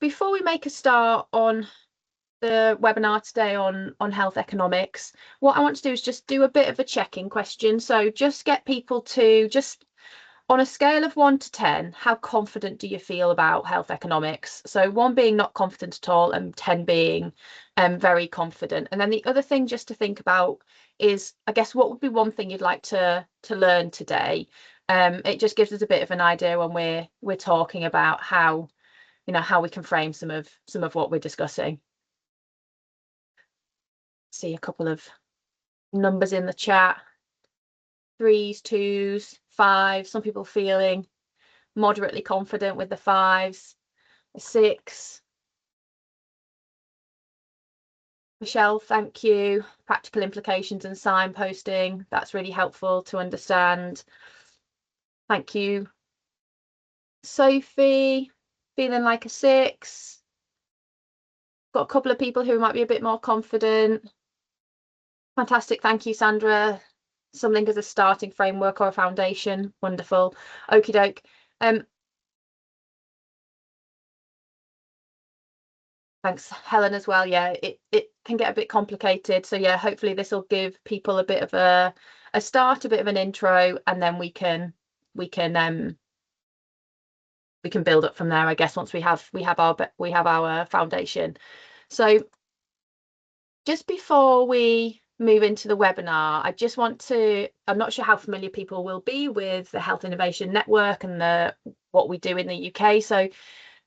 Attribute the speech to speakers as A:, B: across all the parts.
A: before we make a start on the webinar today on health economics, what I want to do is just do a bit of a check-in question. So just get people to just, on a scale of 1 to 10, how confident do you feel about health economics? So 1 being not confident at all and 10 being very confident. And then the other thing just to think about is, I guess, what would be one thing you'd like to learn today? It just gives us a bit of an idea when we're talking about how, you know, how we can frame some of what we're discussing. See a couple of numbers in the chat. 3s, 2s, 5s. Some people feeling moderately confident with the 5s. A 6. Michelle, thank you. Practical implications and signposting. That's really helpful to understand. Thank you. Sophie, feeling like a 6. Got a couple of people who might be a bit more confident. Fantastic. Thank you, Sandra. Something as a starting framework or a foundation. Wonderful. Okie doke. Thanks, Helen, as well. Yeah, it can get a bit complicated. So yeah, hopefully this will give people a bit of a start, a bit of an intro, and then we can build up from there, I guess, once we have our foundation. So just before we move into the webinar, I just want to, I'm not sure how familiar people will be with the Health Innovation Network and what we do in the UK. So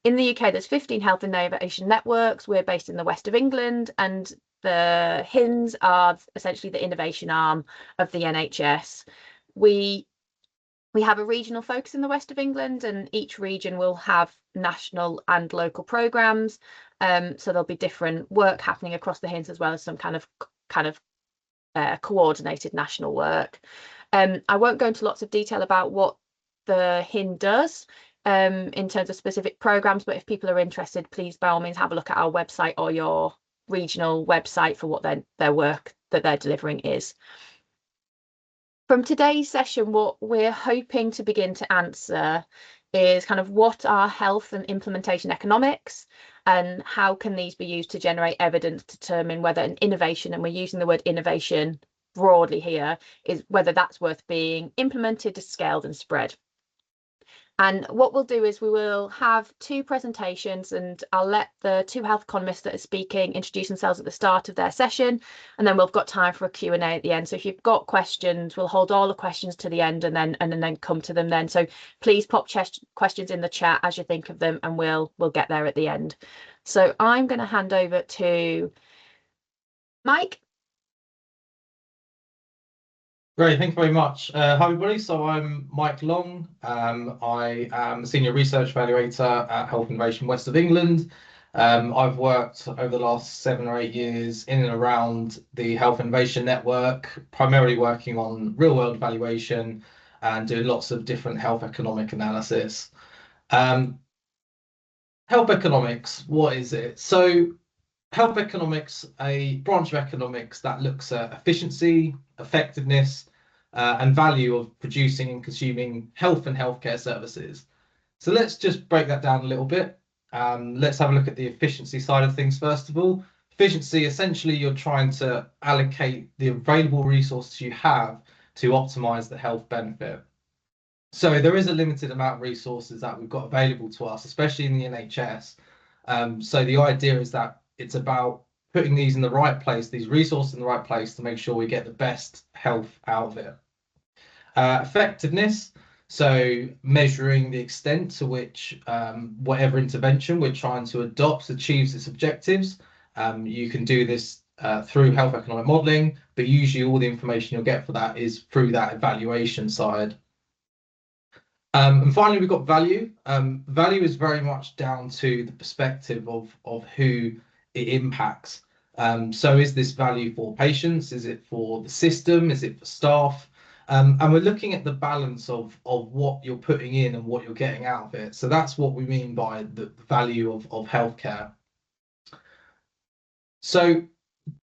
A: in the UK, there's 15 health innovation networks. We're based in the west of England, and the HINs are essentially the innovation arm of the NHS. We have a regional focus in the west of England, and each region will have national and local programmes. So there'll be different work happening across the HINs, as well as some kind of coordinated national work. I won't go into lots of detail about what the HIN does in terms of specific programs, but if people are interested, please by all means have a look at our website or your regional website for what their work that they're delivering is. From today's session, what we're hoping to begin to answer is kind of what are health and implementation economics, and how can these be used to generate evidence to determine whether an innovation, and we're using the word innovation broadly here, is whether that's worth being implemented, scaled and spread. And what we'll do is we will have 2 presentations, and I'll let the 2 health economists that are speaking introduce themselves at the start of their session, and then we've got time for a Q&A at the end. So if you've got questions, we'll hold all the questions to the end and then come to them then. So please pop questions in the chat as you think of them, and we'll get there at the end. So I'm going to hand over to Mike.
B: Great, thank you very much. Hi everybody, so I'm Mike Long. I am a Senior Research Evaluator at Health Innovation West of England. I've worked over the last 7 or 8 years in and around the Health Innovation Network, primarily working on real-world evaluation and doing lots of different health economic analysis. Health economics, what is it? So health economics, a branch of economics that looks at efficiency, effectiveness, and value of producing and consuming health and healthcare services. So let's just break that down a little bit. Let's have a look at the efficiency side of things first of all. Efficiency, essentially, you're trying to allocate the available resources you have to optimize the health benefit. So there is a limited amount of resources that we've got available to us, especially in the NHS. So the idea is that it's about putting these in the right place, these resources in the right place, to make sure we get the best health out of it. Effectiveness, so measuring the extent to which whatever intervention we're trying to adopt achieves its objectives. You can do this through health economic modelling, but usually all the information you'll get for that is through that evaluation side. And finally, we've got value. Value is very much down to the perspective of who it impacts. So is this value for patients? Is it for the system? Is it for staff? And we're looking at the balance of what you're putting in and what you're getting out of it. So that's what we mean by the value of healthcare. So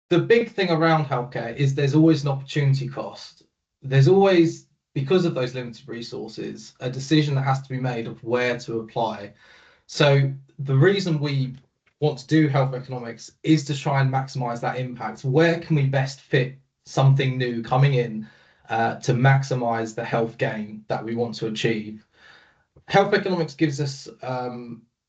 B: the big thing around healthcare is there's always an opportunity cost. There's always, because of those limited resources, a decision that has to be made of where to apply. So the reason we want to do health economics is to try and maximize that impact. Where can we best fit something new coming in to maximize the health gain that we want to achieve? Health economics gives us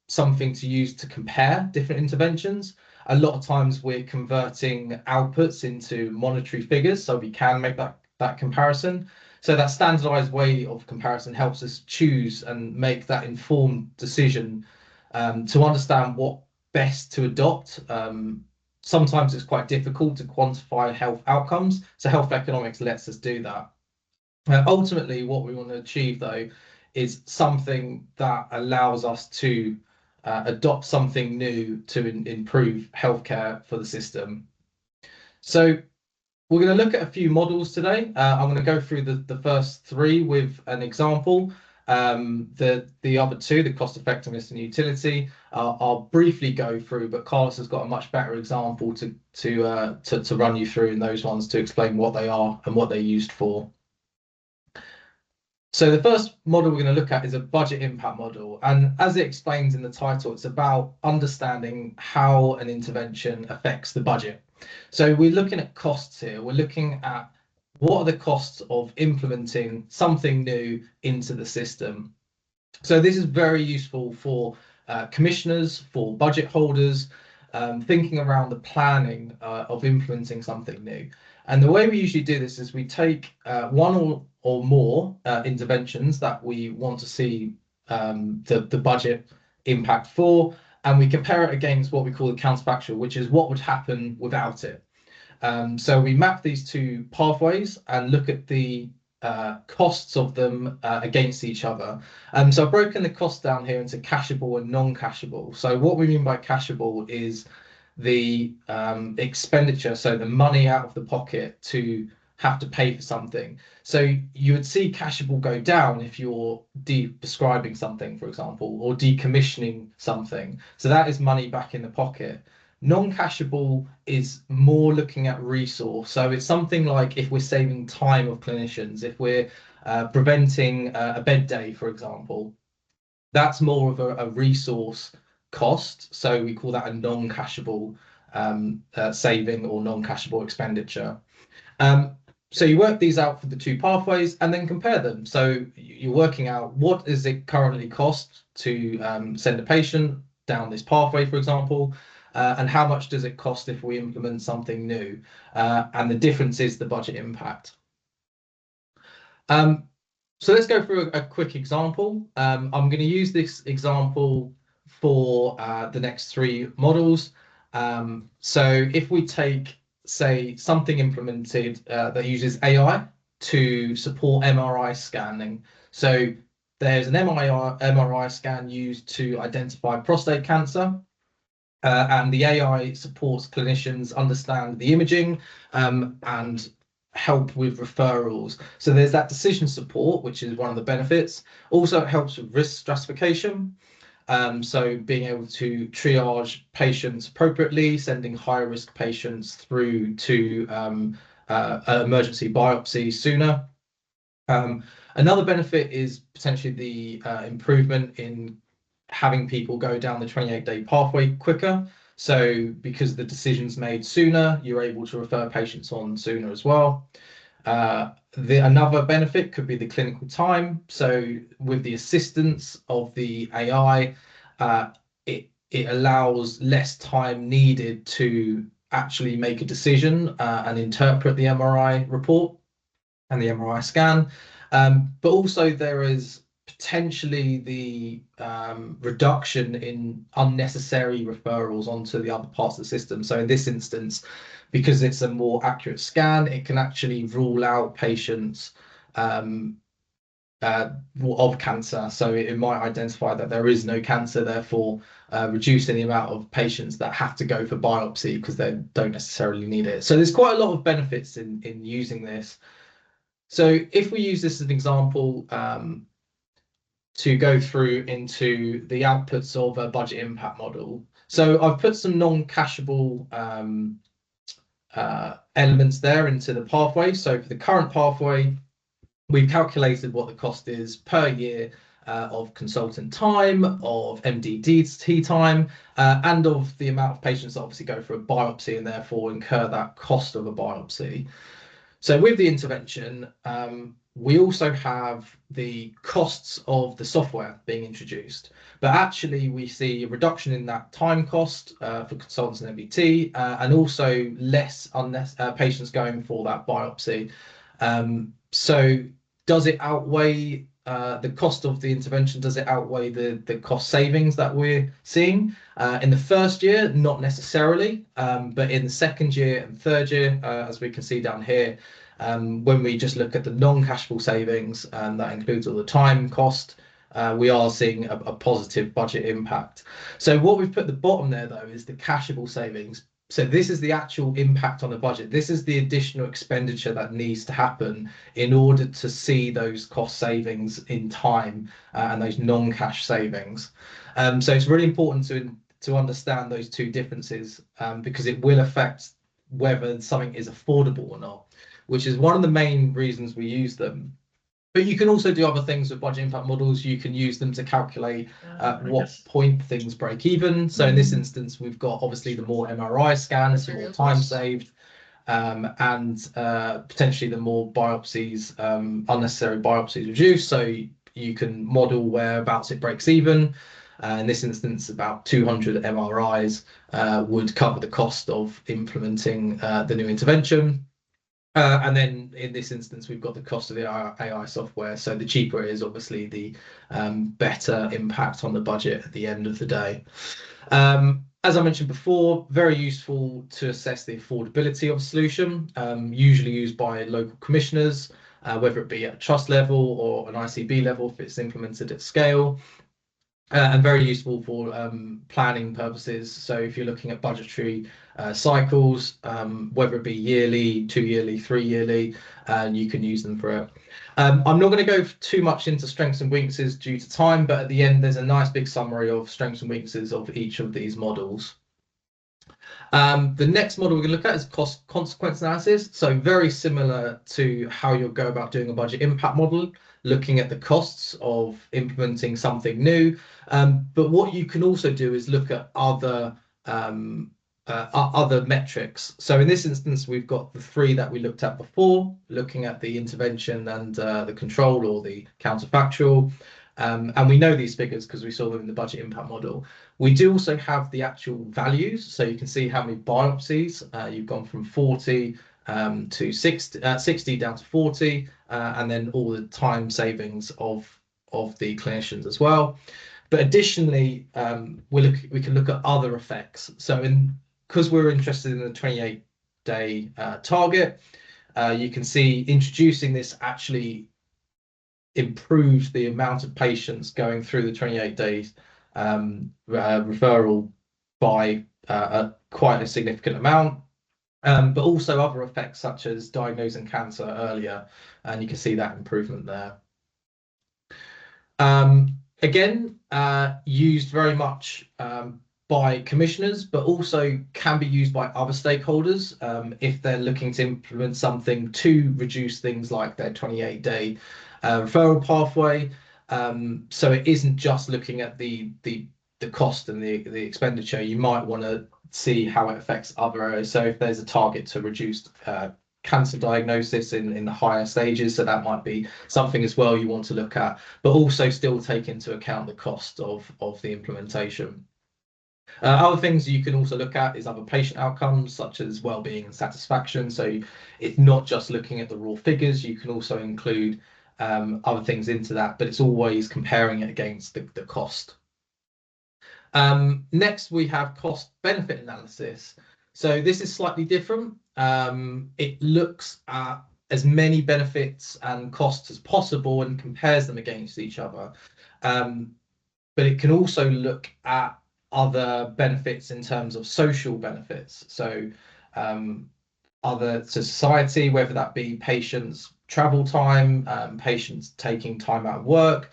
B: something to use to compare different interventions. A lot of times we're converting outputs into monetary figures, so we can make that comparison. So that standardized way of comparison helps us choose and make that informed decision to understand what best to adopt. Sometimes it's quite difficult to quantify health outcomes, so health economics lets us do that. Ultimately, what we want to achieve, though, is something that allows us to adopt something new to improve healthcare for the system. So we're going to look at a few models today. I'm going to go through the first three with an example. The other two, the cost effectiveness and utility, I'll briefly go through, but Carlos has got a much better example to run you through in those ones to explain what they are and what they're used for. So the first model we're going to look at is a budget impact model. And as it explains in the title, it's about understanding how an intervention affects the budget. So we're looking at costs here. We're looking at what are the costs of implementing something new into the system. So this is very useful for commissioners, for budget holders, thinking around the planning of implementing something new. And the way we usually do this is we take one or more interventions that we want to see the budget impact for, and we compare it against what we call the counterfactual, which is what would happen without it. So we map these two pathways and look at the costs of them against each other. So I've broken the costs down here into cashable and non-cashable. So what we mean by cashable is the expenditure, so the money out of the pocket to have to pay for something. So you would see cashable go down if you're prescribing something, for example, or decommissioning something. So that is money back in the pocket. Non-cashable is more looking at resource. So it's something like if we're saving time of clinicians, if we're preventing a bed day, for example, that's more of a resource cost. So we call that a non-cashable saving or non-cashable expenditure. So you work these out for the two pathways and then compare them. So you're working out what does it currently cost to send a patient down this pathway, for example, and how much does it cost if we implement something new? And the difference is the budget impact. So let's go through a quick example. I'm going to use this example for the next three models. So if we take, say, something implemented that uses AI to support MRI scanning. So there's an MRI scan used to identify prostate cancer. And the AI supports clinicians understand the imaging and help with referrals. So there's that decision support, which is one of the benefits. Also, it helps with risk stratification. So being able to triage patients appropriately, sending higher risk patients through to emergency biopsy sooner. Another benefit is potentially the improvement in having people go down the 28-day pathway quicker. So because the decision's made sooner, you're able to refer patients on sooner as well. Another benefit could be the clinical time. So with the assistance of the AI, it allows less time needed to actually make a decision and interpret the MRI report and the MRI scan. But also there is potentially the reduction in unnecessary referrals onto the other parts of the system. So in this instance, because it's a more accurate scan, it can actually rule out patients of cancer. So it might identify that there is no cancer, therefore reducing the amount of patients that have to go for biopsy because they don't necessarily need it. So there's quite a lot of benefits in using this. So if we use this as an example to go through into the outputs of a budget impact model. So I've put some non-cashable elements there into the pathway. So for the current pathway, we've calculated what the cost is per year of consultant time, of MDDT time, and of the amount of patients that obviously go for a biopsy and therefore incur that cost of a biopsy. So with the intervention, we also have the costs of the software being introduced, but actually we see a reduction in that time cost for consultants and MBT, and also less patients going for that biopsy. So does it outweigh the cost of the intervention? Does it outweigh the cost savings that we're seeing? In the first year, not necessarily, but in the second year and third year, as we can see down here, when we just look at the non-cashable savings, and that includes all the time cost, we are seeing a positive budget impact. So what we've put at the bottom there, though, is the cashable savings. So this is the actual impact on the budget. This is the additional expenditure that needs to happen in order to see those cost savings in time, and those non-cash savings. So it's really important to understand those two differences, because it will affect whether something is affordable or not, which is one of the main reasons we use them. But you can also do other things with budget impact models. You can use them to calculate at what point things break even. So in this instance, we've got obviously the more MRI scans, the more time saved, and potentially the more biopsies, unnecessary biopsies reduced. So you can model whereabouts it breaks even. In this instance, about 200 MRIs would cover the cost of implementing the new intervention. And then in this instance, we've got the cost of the AI software. So the cheaper it is, obviously, the better impact on the budget at the end of the day. As I mentioned before, very useful to assess the affordability of a solution, usually used by local commissioners, whether it be at a trust level or an ICB level if it's implemented at scale. And very useful for planning purposes. So if you're looking at budgetary cycles, whether it be yearly, 2-yearly, 3-yearly, you can use them for it. I'm not going to go too much into strengths and weaknesses due to time, but at the end, there's a nice big summary of strengths and weaknesses of each of these models. The next model we're going to look at is cost consequence analysis. So very similar to how you'll go about doing a budget impact model, looking at the costs of implementing something new. But what you can also do is look at other metrics. So in this instance, we've got the 3 that we looked at before, looking at the intervention and the control or the counterfactual. And we know these figures because we saw them in the budget impact model. We do also have the actual values. So you can see how many biopsies you've gone from 40 to 60 down to 40, and then all the time savings of the clinicians as well. But additionally, we can look at other effects. So because we're interested in the 28-day target, you can see introducing this actually improves the amount of patients going through the 28 days referral by quite a significant amount. But also other effects such as diagnosing cancer earlier, and you can see that improvement there. Again, used very much by commissioners, but also can be used by other stakeholders if they're looking to implement something to reduce things like their 28-day referral pathway. So it isn't just looking at the cost and the expenditure. You might want to see how it affects other areas. So if there's a target to reduce cancer diagnosis in the higher stages, so that might be something as well you want to look at, but also still take into account the cost of the implementation. Other things you can also look at is other patient outcomes such as well-being and satisfaction. So it's not just looking at the raw figures, you can also include other things into that, but it's always comparing it against the cost. Next, we have cost benefit analysis. So this is slightly different. It looks at as many benefits and costs as possible and compares them against each other. But it can also look at other benefits in terms of social benefits. So other to society, whether that be patients' travel time, patients taking time out of work.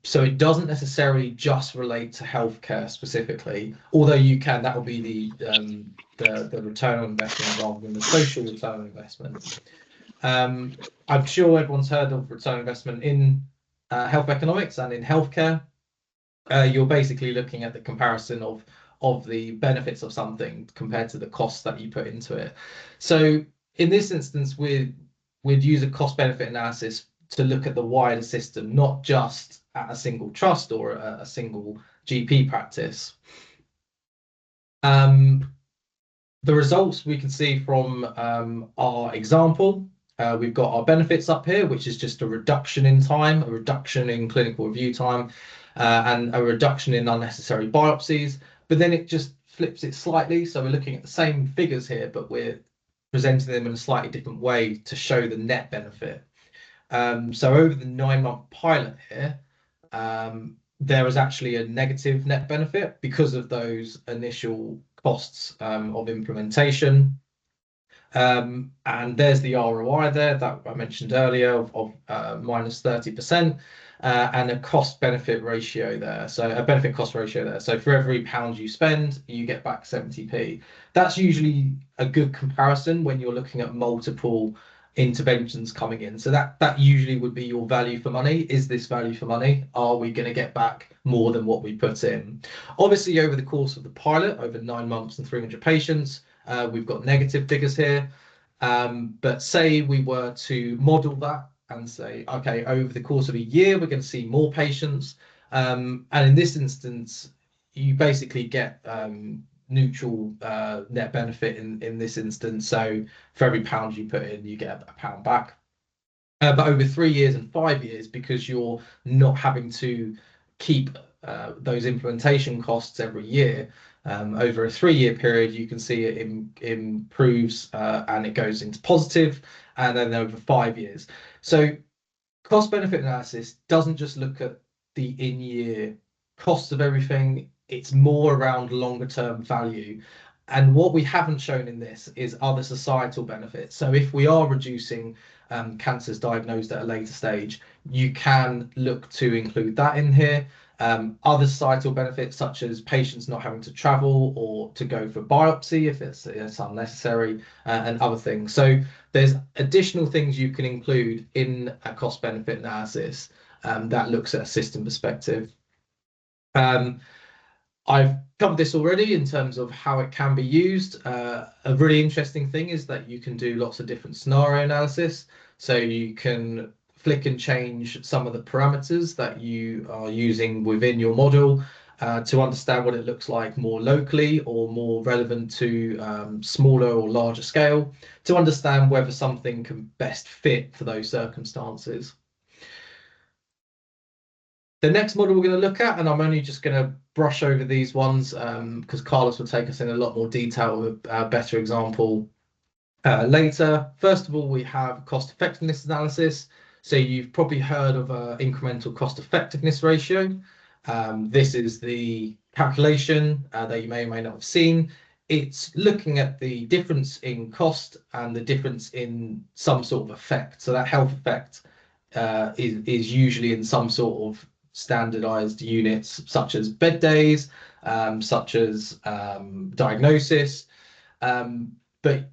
B: So it doesn't necessarily just relate to healthcare specifically, although that will be the return on investment rather than the social return on investment. I'm sure everyone's heard of return on investment in health economics and in healthcare, you're basically looking at the comparison of the benefits of something compared to the costs that you put into it. So in this instance, we'd use a cost benefit analysis to look at the wider system, not just at a single trust or a single GP practice. The results we can see from our example, we've got our benefits up here, which is just a reduction in time, a reduction in clinical review time, and a reduction in unnecessary biopsies. But then it just flips it slightly. So we're looking at the same figures here, but we're presenting them in a slightly different way to show the net benefit. So over the 9-month pilot here, there was actually a negative net benefit because of those initial costs of implementation. And there's the ROI there that I mentioned earlier of minus 30%, and a cost benefit ratio there. So a benefit cost ratio there. So for every pound you spend, you get back 70p. That's usually a good comparison when you're looking at multiple interventions coming in. So that usually would be your value for money. Is this value for money? Are we going to get back more than what we put in? Obviously, over the course of the pilot, over 9 months and 300 patients, we've got negative figures here. But say we were to model that and say, okay, over the course of a year, we're going to see more patients. And in this instance, you basically get neutral net benefit in this instance. So for every pound you put in, you get a pound back. But over 3 years and 5 years, because you're not having to keep those implementation costs every year, over a 3-year period, you can see it improves and it goes into positive, and then over 5 years. So cost benefit analysis doesn't just look at the in-year costs of everything, it's more around longer term value. And what we haven't shown in this is other societal benefits. So if we are reducing cancers diagnosed at a later stage, you can look to include that in here. Other societal benefits, such as patients not having to travel or to go for biopsy if it's unnecessary, and other things. So there's additional things you can include in a cost benefit analysis that looks at a system perspective. I've covered this already in terms of how it can be used. A really interesting thing is that you can do lots of different scenario analysis. So you can flick and change some of the parameters that you are using within your model to understand what it looks like more locally or more relevant to smaller or larger scale, to understand whether something can best fit for those circumstances. The next model we're going to look at, and I'm only just going to brush over these ones because Carlos will take us in a lot more detail with a better example later. First of all, we have cost effectiveness analysis. So you've probably heard of an incremental cost effectiveness ratio. This is the calculation that you may or may not have seen. It's looking at the difference in cost and the difference in some sort of effect. So that health effect is usually in some sort of standardized units, such as bed days, such as diagnosis. But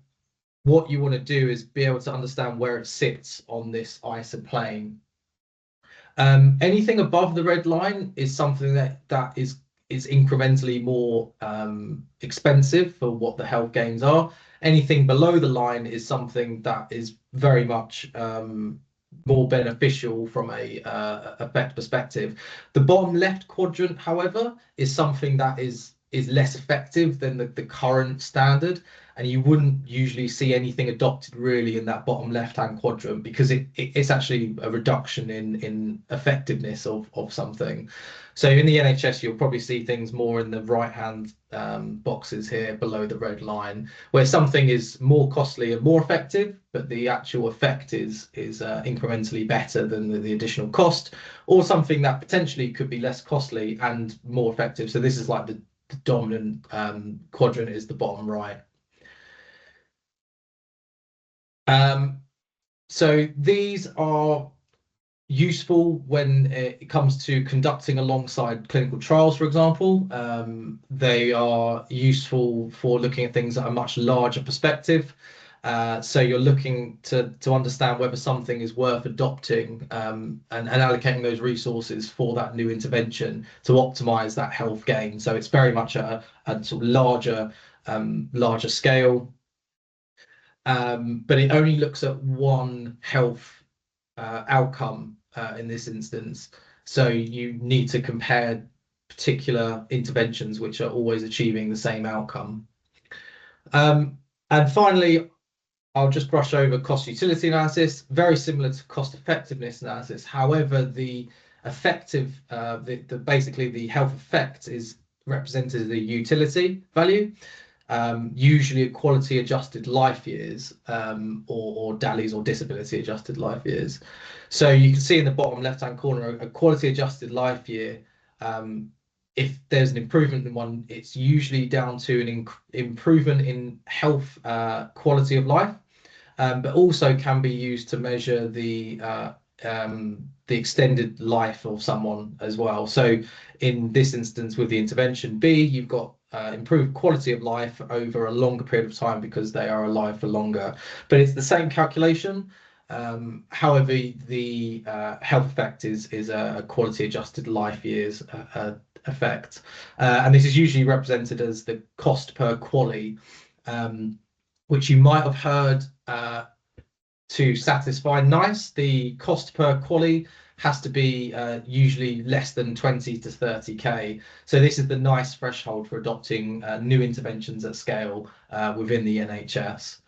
B: what you want to do is be able to understand where it sits on this ISA plane. Anything above the red line is something that is incrementally more expensive for what the health gains are. Anything below the line is something that is very much more beneficial from a effect perspective. The bottom left quadrant, however, is something that is less effective than the current standard, and you wouldn't usually see anything adopted really in that bottom left-hand quadrant because it's actually a reduction in effectiveness of something. So in the NHS, you'll probably see things more in the right-hand boxes here below the red line, where something is more costly and more effective, but the actual effect is incrementally better than the additional cost, or something that potentially could be less costly and more effective. So this is like the dominant quadrant is the bottom right. So these are useful when it comes to conducting alongside clinical trials, for example. They are useful for looking at things at a much larger perspective. So you're looking to understand whether something is worth adopting, and allocating those resources for that new intervention to optimize that health gain. So it's very much a sort of larger scale, but it only looks at one health outcome in this instance. So you need to compare particular interventions which are always achieving the same outcome. And finally, I'll just brush over cost utility analysis, very similar to cost effectiveness analysis. However, the basically the health effect is represented as the utility value, usually quality adjusted life years, or DALYs, or disability adjusted life years. So you can see in the bottom left hand corner a quality adjusted life year. If there's an improvement in one, it's usually down to an improvement in health quality of life, but also can be used to measure the extended life of someone as well. So in this instance, with the intervention B, you've got improved quality of life over a longer period of time because they are alive for longer. But it's the same calculation. However, the health effect is a quality adjusted life years effect, and this is usually represented as the cost per QALY, which you might have heard. To satisfy NICE, the cost per QALY has to be usually less than 20 to 30k. So this is the NICE threshold for adopting new interventions at scale within the NHS.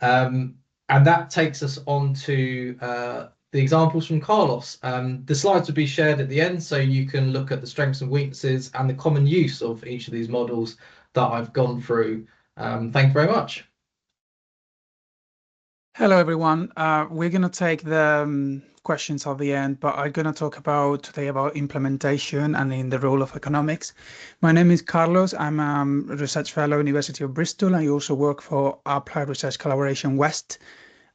B: And that takes us on to the examples from Carlos. The slides will be shared at the end, so you can look at the strengths and weaknesses and the common use of each of these models that I've gone through. Thank you very much.
C: Hello, everyone. We're going to take the questions at the end, but I'm going to talk today about implementation and in the role of economics. My name is Carlos. I'm a research fellow at University of Bristol. I also work for Applied Research Collaboration West.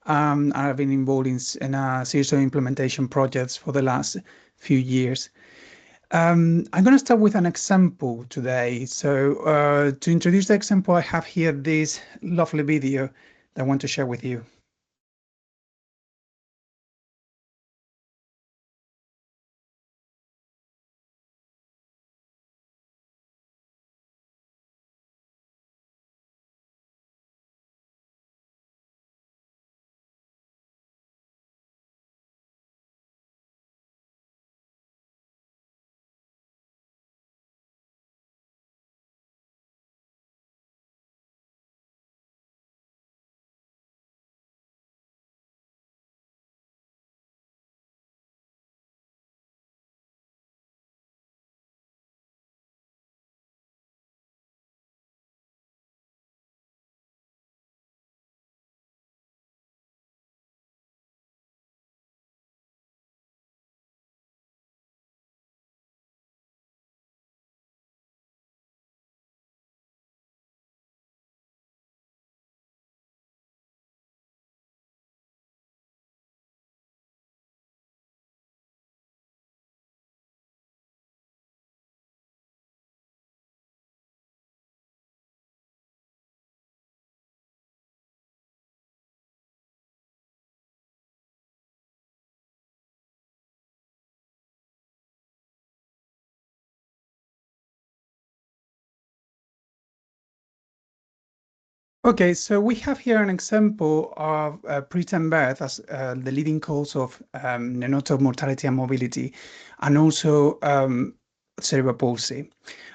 C: I've been involved in a series of implementation projects for the last few years. I'm going to start with an example today. So to introduce the example, I have here this lovely video that I want to share with you. Okay, so we have here an example of preterm birth as the leading cause of neonatal mortality and morbidity, and also cerebral palsy.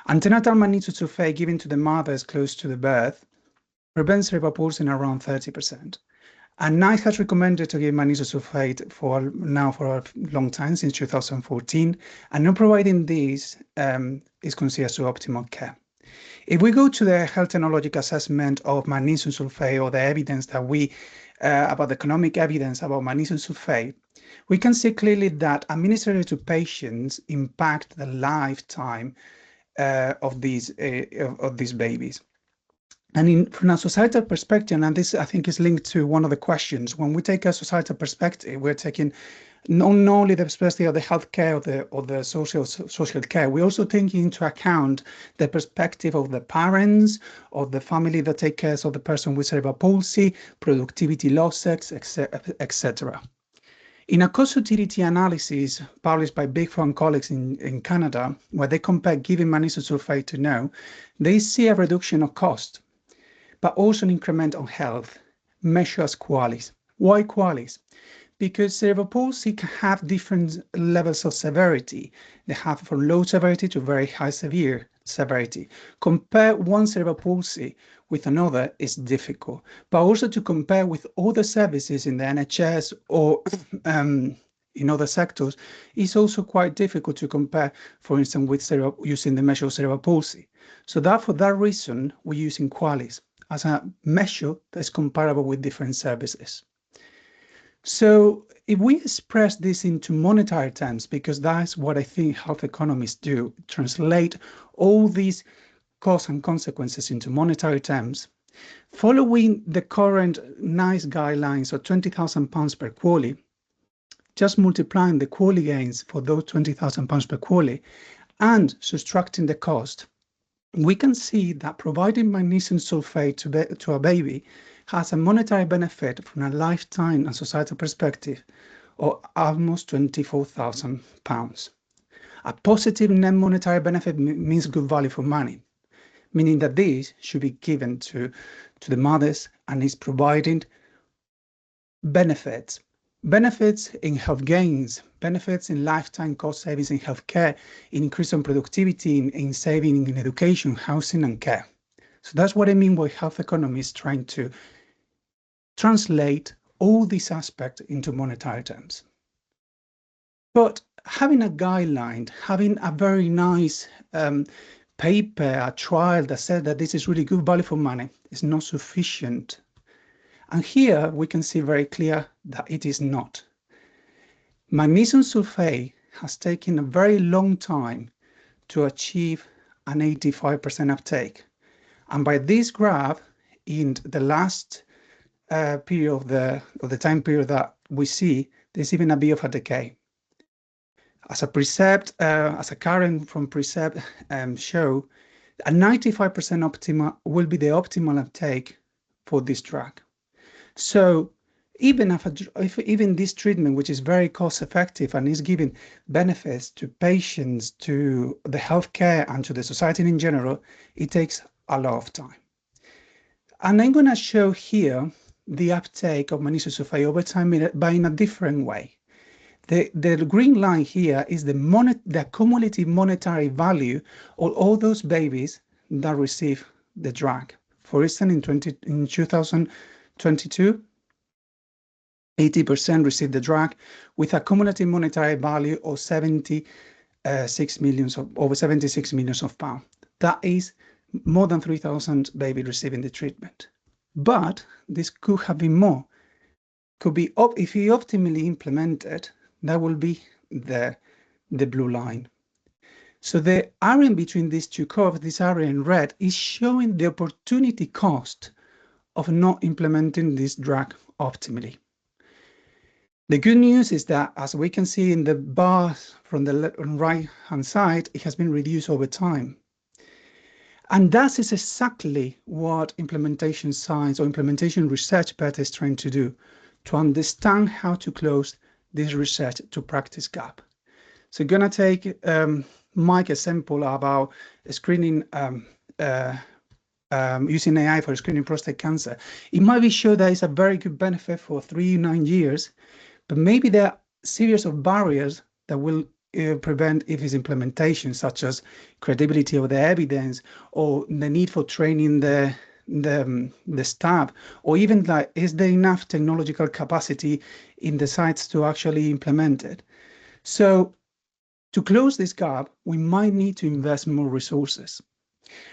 C: Antenatal magnitude sulfate given to the mothers close to the birth prevents cerebral palsy in around 30%. And NICE has recommended to give magnesium sulfate for a long time, since 2014, and not providing this is considered suboptimal care. If we go to the health technological assessment of magnesium sulfate, or the evidence that about the economic evidence about magnesium sulfate, we can see clearly that administered to patients impact the lifetime of these babies. And from a societal perspective, and this I think is linked to one of the questions, when we take a societal perspective, we're taking not only the perspective of the healthcare or the social care, we're also taking into account the perspective of the parents, of the family that take care of the person with cerebral palsy, productivity losses, etc. In a cost utility analysis published by Big Four colleagues in Canada, where they compare giving magnesium sulfate to no, they see a reduction of cost, but also an increment on health, measured as QALYs. Why QALYs? Because cerebral palsy can have different levels of severity. They have from low severity to very high severe severity. Compare one cerebral palsy with another is difficult, but also to compare with other services in the NHS or in other sectors is also quite difficult to compare, for instance, with using the measure of cerebral palsy. So that for that reason, we're using QALYs as a measure that's comparable with different services. So if we express this into monetary terms, because that's what I think health economists do, translate all these costs and consequences into monetary terms, following the current NICE guidelines of £20,000 per QALY, just multiplying the QALY gains for those £20,000 per QALY and subtracting the cost, we can see that providing magnesium sulfate to a baby has a monetary benefit from a lifetime and societal perspective of almost £24,000. A positive net monetary benefit means good value for money, meaning that this should be given to the mothers and is providing benefits. Benefits in health gains, benefits in lifetime cost savings in healthcare, in increase in productivity, in saving in education, housing, and care. So that's what I mean by health economists trying to translate all these aspects into monetary terms. But having a guideline, having a very nice paper, a trial that said that this is really good value for money is not sufficient. And here we can see very clear that it is not. Magnesium sulfate has taken a very long time to achieve an 85% uptake. And by this graph, in the last period of the time period that we see, there's even a bit of a decay. As a precept, as a current from precept show, a 95% optimal will be the optimal uptake for this drug. So even if even this treatment, which is very cost effective and is giving benefits to patients, to the healthcare and to the society in general, it takes a lot of time. And I'm going to show here the uptake of magnesium sulfate over time, but in a different way. The green line here is the cumulative monetary value of all those babies that receive the drug. For instance, in 2022, 80% received the drug with a cumulative monetary value of over 76 million of pounds. That is more than 3,000 babies receiving the treatment. But this could have been more. Could be if we optimally implemented, that will be the blue line. So the area in between these two curves, this area in red, is showing the opportunity cost of not implementing this drug optimally. The good news is that, as we can see in the bars from the right-hand side, it has been reduced over time. And that is exactly what implementation science or implementation research better is trying to do, to understand how to close this research to practice gap. So I'm going to take Mike's example about screening, using AI for screening prostate cancer. It might be sure that it's a very good benefit for 3-9 years, but maybe there are a series of barriers that will prevent its implementation, such as credibility of the evidence or the need for training the staff, or even like, is there enough technological capacity in the sites to actually implement it? So to close this gap, we might need to invest more resources.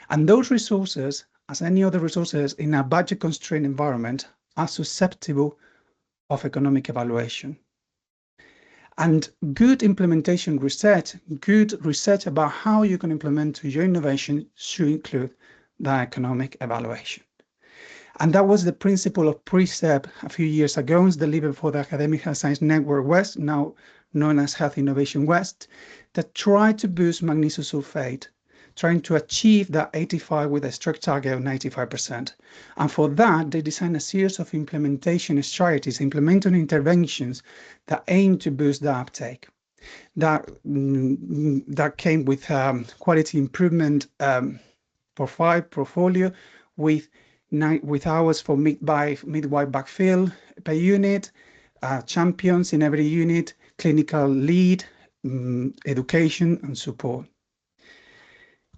C: And those resources, as any other resources in a budget constrained environment, are susceptible of economic evaluation. And good implementation research, good research about how you can implement your innovation should include the economic evaluation. And that was the principle of PRECEP a few years ago. It's delivered for the Academic Health Science Network West, now known as Health Innovation West, that tried to boost magnesium sulfate, trying to achieve that 85 with a strict target of 95%. And for that, they designed a series of implementation strategies, implementing interventions that aim to boost the uptake. That came with quality improvement portfolio with hours for midwife backfill per unit, champions in every unit, clinical lead, education and support.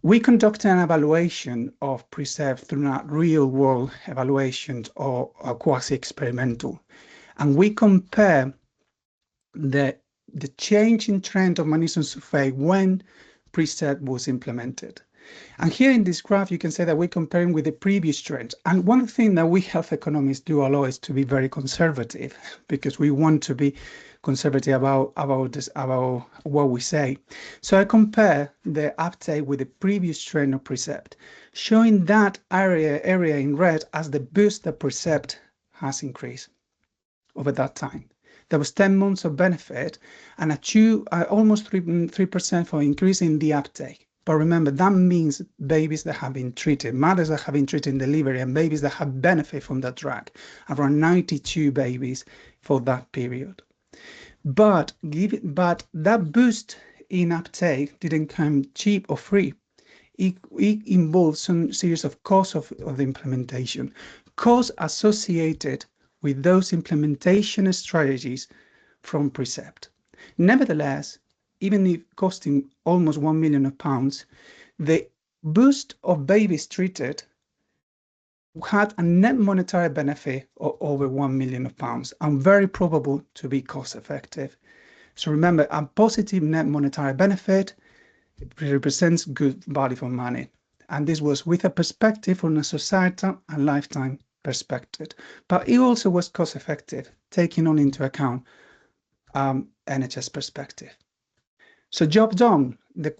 C: We conducted an evaluation of PRECEP through a real-world evaluation or quasi-experimental, and we compare the change in trend of magnesium sulfate when PRECEP was implemented. And here in this graph, you can say that we're comparing with the previous trend. And one thing that we health economists do a lot is to be very conservative, because we want to be conservative about what we say. So I compare the uptake with the previous trend of PRECEP, showing that area in red as the boost that PRECEP has increased over that time. There was 10 months of benefit and almost 3% for increase in the uptake. But remember, that means babies that have been treated, mothers that have been treated in delivery, and babies that have benefit from that drug, around 92 babies for that period. But that boost in uptake didn't come cheap or free. It involved some series of costs of the implementation, costs associated with those implementation strategies from PRECEP. Nevertheless, even if costing almost £1 million, the boost of babies treated had a net monetary benefit of over £1 million and very probable to be cost effective. So remember, a positive net monetary benefit represents good value for money. And this was with a perspective from a societal and lifetime perspective. But it also was cost effective, taking on into account NHS perspective. So job done. The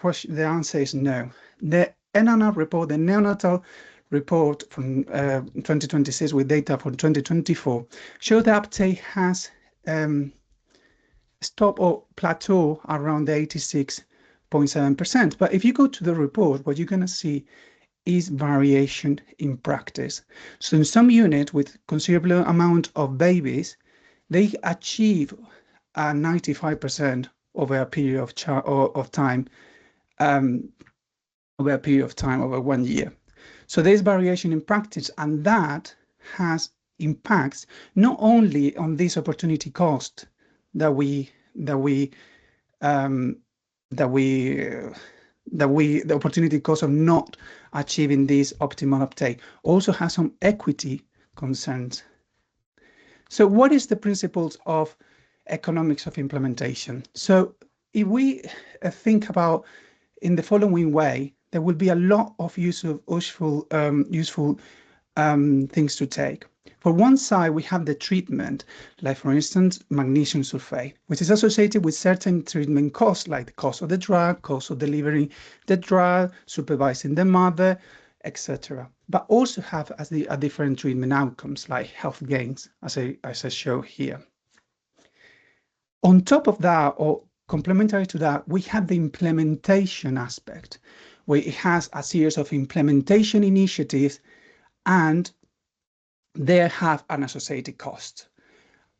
C: answer is no. The NNR report, the neonatal report from 2026 with data from 2024, show the uptake has stopped or plateau around the 86.7%. But if you go to the report, what you're going to see is variation in practice. So in some units with considerable amount of babies, they achieve a 95% over a period of time, over 1 year. So there's variation in practice, and that has impacts not only on this opportunity cost the opportunity cost of not achieving this optimal uptake, also has some equity concerns. So what is the principles of economics of implementation? So if we think about in the following way, there will be a lot of useful things to take. For one side, we have the treatment, like for instance, magnesium sulfate, which is associated with certain treatment costs, like the cost of the drug, cost of delivering the drug, supervising the mother, etc. But also have a different treatment outcomes, like health gains, as I show here. On top of that, or complementary to that, we have the implementation aspect, where it has a series of implementation initiatives and they have an associated cost.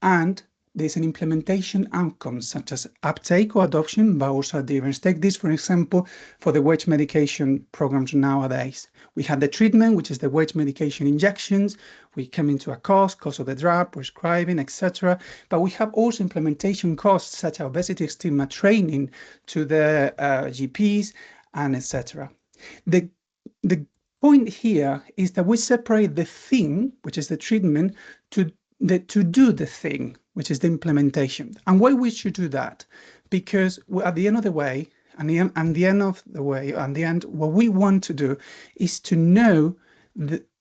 C: And there's an implementation outcome such as uptake or adoption, but also adherence. Take this, for example, for the weight medication programs nowadays. We have the treatment, which is the weight medication injections. We come into a cost of the drug, prescribing, etc. But we have also implementation costs such as obesity stigma training to the GPs and etc. The point here is that we separate the thing, which is the treatment, to do the thing, which is the implementation. And why we should do that? Because at the end of the way, what we want to do is to know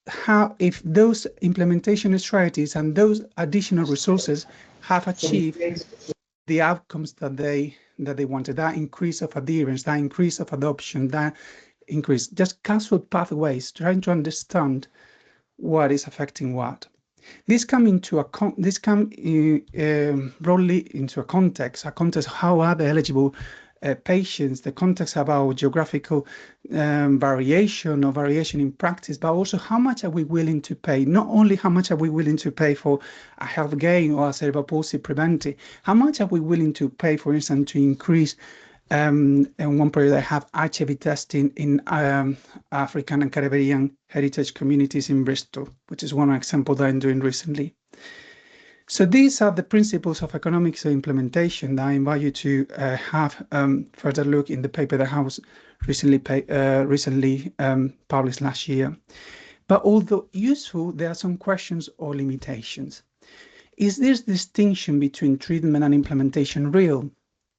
C: how, if those implementation strategies and those additional resources have achieved the outcomes that they wanted, that increase of adherence, that increase of adoption, that increase, just causal pathways, trying to understand what is affecting what. This come broadly into a context how are the eligible patients, the context about geographical variation or variation in practice, but also how much are we willing to pay? Not only how much are we willing to pay for a health gain or a cerebral palsy preventive, how much are we willing to pay, for instance, to increase in one period I have HIV testing in African and Caribbean heritage communities in Bristol, which is one example that I'm doing recently. So these are the principles of economics implementation that I invite you to have further look in the paper that was recently published last year. But although useful, there are some questions or limitations. Is this distinction between treatment and implementation real?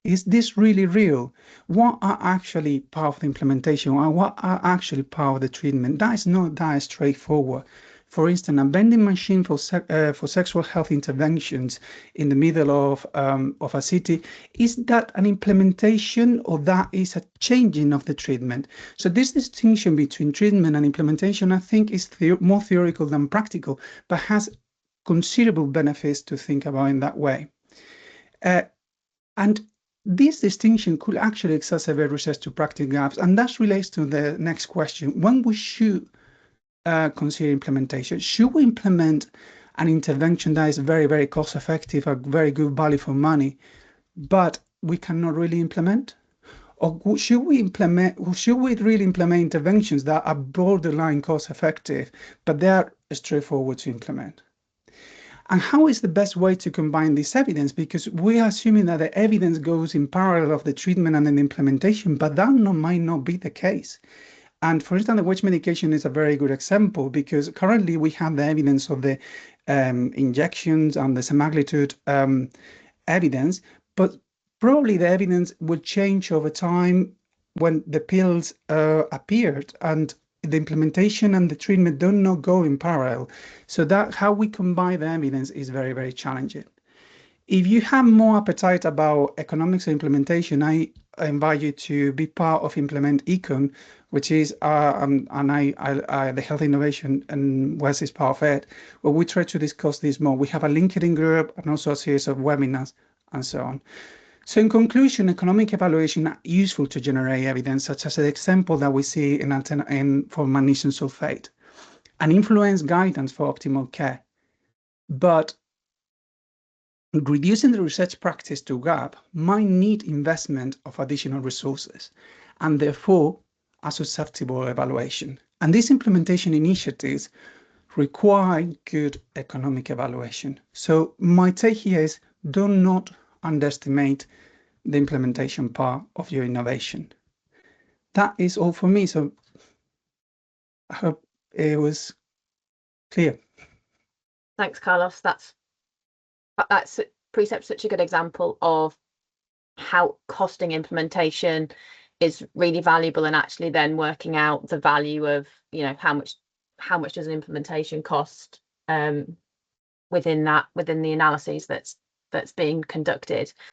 C: Is this really real? What are actually part of the implementation, or what are actually part of the treatment? That is not that straightforward. For instance, a vending machine for sexual health interventions in the middle of a city, is that an implementation or that is a changing of the treatment? So this distinction between treatment and implementation, I think, is more theoretical than practical, but has considerable benefits to think about in that way. And this distinction could actually exacerbate research to practice gaps, and that relates to the next question. When we should consider implementation, should we implement an intervention that is very, very cost effective, a very good value for money, but we cannot really implement? Or should we really implement interventions that are borderline cost effective, but they are straightforward to implement? And how is the best way to combine this evidence? Because we are assuming that the evidence goes in parallel of the treatment and the implementation, but that might not be the case. And for instance, the wage medication is a very good example, because currently we have the evidence of the injections and the semaglutide evidence, but probably the evidence will change over time when the pills appeared, and the implementation and the treatment do not go in parallel. So that how we combine the evidence is very, very challenging. If you have more appetite about economics of implementation, I invite you to be part of Implement Econ, which is the health innovation, and Wes is part of it, where we try to discuss this more. We have a LinkedIn group and also a series of webinars and so on. So in conclusion, economic evaluation are useful to generate evidence, such as the example that we see for magnesium sulfate, and influence guidance for optimal care. But reducing the research practice to gap might need investment of additional resources, and therefore a susceptible evaluation. And these implementation initiatives require good economic evaluation. So my take here is, do not underestimate the implementation part of your innovation. That is all for me. So I hope it was clear.
A: Thanks, Carlos. That's Precept's such a good example of how costing implementation is really valuable, and actually then working out the value of, you know, how much does an implementation cost within the analyses that's being conducted.